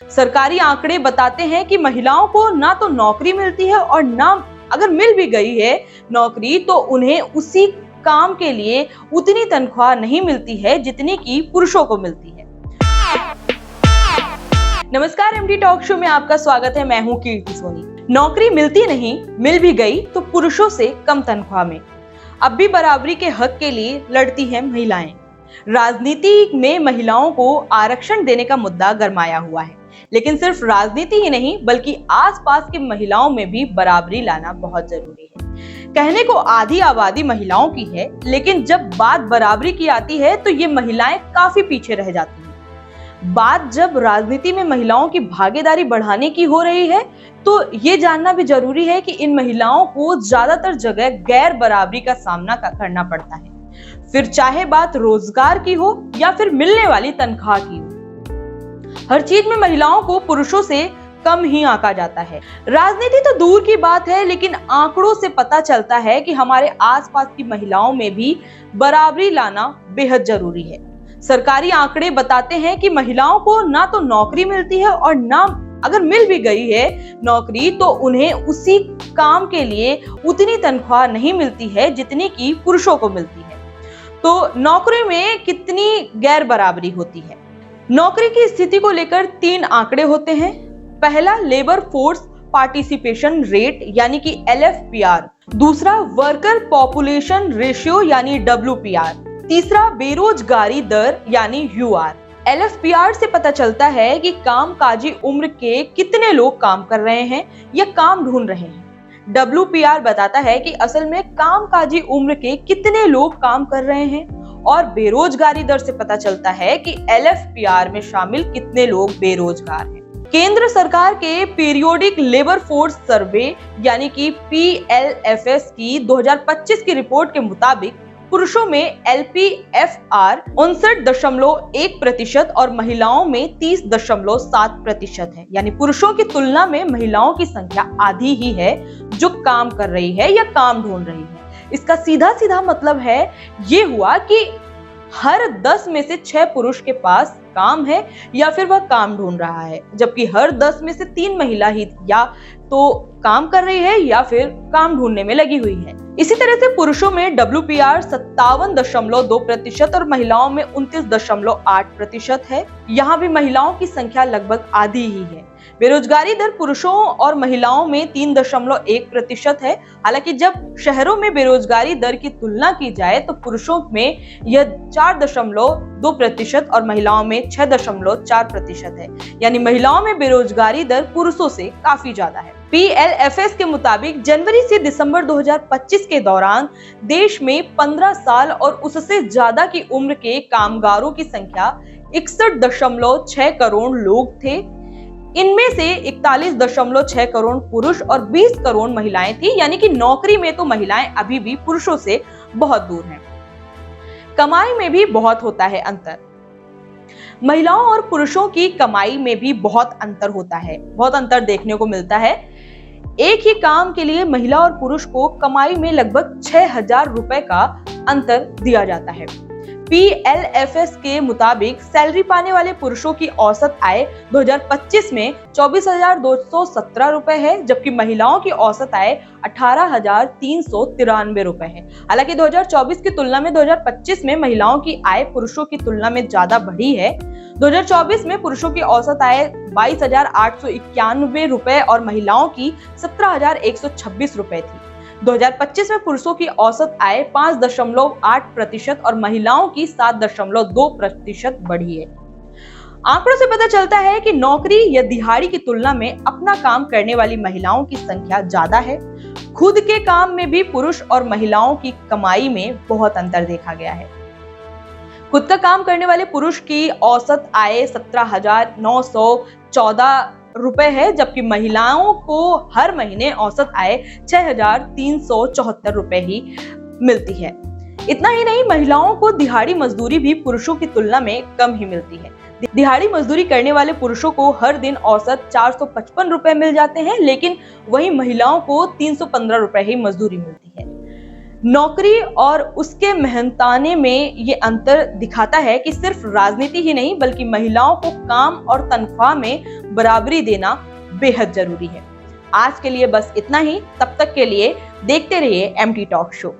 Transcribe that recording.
सरकारी आंकड़े बताते हैं कि महिलाओं को ना तो नौकरी मिलती है और ना अगर मिल भी गई है नौकरी तो उन्हें उसी काम के लिए उतनी तनख्वाह नहीं मिलती है जितनी कि पुरुषों को मिलती है। नमस्कार, एमडी टॉक शो में आपका स्वागत है। मैं हूं कीर्ति सोनी। नौकरी मिलती नहीं, मिल भी गई तो पुरुषों से कम तनख्वाह में। अब भी बराबरी के हक के लिए लड़ती हैं महिलाएं। राजनीति में महिलाओं को आरक्षण देने का मुद्दा गरमाया हुआ है, लेकिन सिर्फ राजनीति ही नहीं बल्कि आसपास की महिलाओं में भी बराबरी लाना बहुत जरूरी है। कहने को आधी आबादी महिलाओं की है, लेकिन जब बात बराबरी की आती है तो ये महिलाएं काफी पीछे रह जाती हैं। बात जब राजनीति में महिलाओं की भागीदारी बढ़ाने की हो रही है तो ये जानना भी जरूरी है कि इन महिलाओं को ज्यादातर जगह गैर बराबरी का सामना करना पड़ता है, फिर चाहे बात रोजगार की हो या फिर मिलने वाली तनख्वाह की हो। हर चीज में महिलाओं को पुरुषों से कम ही आंका जाता है। राजनीति तो दूर की बात है, लेकिन आंकड़ों से पता चलता है कि हमारे आसपास की महिलाओं में भी बराबरी लाना बेहद जरूरी है। सरकारी आंकड़े बताते हैं कि महिलाओं को ना तो नौकरी मिलती है और ना अगर मिल भी गई है नौकरी तो उन्हें उसी काम के लिए उतनी तनख्वाह नहीं मिलती है जितनी कि पुरुषों को मिलती है। तो नौकरी में कितनी गैर बराबरी होती है? नौकरी की स्थिति को लेकर 3 आंकड़े होते हैं। पहला, लेबर फोर्स पार्टिसिपेशन रेट यानी कि LFPR। दूसरा, वर्कर पॉपुलेशन रेशियो यानी WPR। तीसरा, बेरोजगारी दर यानी UR। LFPR से पता चलता है कि कामकाजी उम्र के कितने लोग काम कर रहे हैं या काम ढूंढ रहे हैं। WPR बताता है कि असल में कामकाजी उम्र के कितने लोग काम कर रहे हैं, और बेरोजगारी दर से पता चलता है कि LFPR में शामिल कितने लोग बेरोजगार हैं। केंद्र सरकार के पीरियोडिक लेबर फोर्स सर्वे यानी कि PLFS की 2025 की रिपोर्ट के मुताबिक पुरुषों में LPFR 59.1% और महिलाओं में 30.7% है। यानी पुरुषों की तुलना में महिलाओं की संख्या आधी ही है जो काम कर रही है या काम ढूंढ रही है। इसका सीधा सीधा मतलब है ये हुआ कि हर 10 में से 6 पुरुष के पास काम है या फिर वह काम ढूंढ रहा है, जबकि हर 10 में से 3 महिला ही या तो काम कर रही है या फिर काम ढूंढने में लगी हुई है। इसी तरह से पुरुषों में WPR 57.2% और महिलाओं में 29.8% है। यहाँ भी महिलाओं की संख्या लगभग आधी ही है। बेरोजगारी दर पुरुषों और महिलाओं में 3.1% है। हालांकि जब शहरों में बेरोजगारी दर की तुलना की जाए तो पुरुषों में यह 4.2% और महिलाओं में 6.4% है। यानी महिलाओं में बेरोजगारी दर पुरुषों से काफी ज्यादा है। PLFS के मुताबिक जनवरी से दिसंबर 2025 के दौरान देश में 15 साल और उससे ज्यादा की उम्र के कामगारों की संख्या 61.6 करोड़ लोग थे। इनमें से 41.6 करोड़ पुरुष और 20 करोड़ महिलाएं थी। यानी कि नौकरी में तो महिलाएं अभी भी पुरुषों से बहुत दूर हैं। कमाई में भी बहुत होता है अंतर। महिलाओं और पुरुषों की कमाई में भी बहुत अंतर होता है, बहुत अंतर देखने को मिलता है। एक ही काम के लिए महिला और पुरुष को कमाई में लगभग 6,000 रुपए का अंतर दिया जाता है। PLFS के मुताबिक सैलरी पाने वाले पुरुषों की औसत आय 2025 में 24,217 रुपए है, जबकि महिलाओं की औसत आय 18,393 रुपए है। हालांकि 2024 की तुलना में 2025 में महिलाओं की आय पुरुषों की तुलना में ज्यादा बढ़ी है। 2024 में पुरुषों की औसत आय 22,891 रुपए और महिलाओं की 17,126 रुपए थी। 2025 में पुरुषों की औसत आय 5.8% और महिलाओं की 7.2% बढ़ी है। आंकड़ों से पता चलता है कि नौकरी या दिहाड़ी की तुलना में अपना काम करने वाली महिलाओं की संख्या ज्यादा है। खुद के काम में भी पुरुष और महिलाओं की कमाई में बहुत अंतर देखा गया है। खुद का काम करने वाले पुरुष की औसत आय 17,914 रुपए है, जबकि महिलाओं को हर महीने औसत आय 6,374 रुपए ही मिलती है। इतना ही नहीं, महिलाओं को दिहाड़ी मजदूरी भी पुरुषों की तुलना में कम ही मिलती है। दिहाड़ी मजदूरी करने वाले पुरुषों को हर दिन औसत 455 रुपए मिल जाते हैं, लेकिन वहीं महिलाओं को 315 रुपए ही मजदूरी मिलती है। नौकरी और उसके मेहनताने में ये अंतर दिखाता है कि सिर्फ राजनीति ही नहीं बल्कि महिलाओं को काम और तनख्वाह में बराबरी देना बेहद जरूरी है। आज के लिए बस इतना ही। तब तक के लिए देखते रहिए एमटी टॉक शो।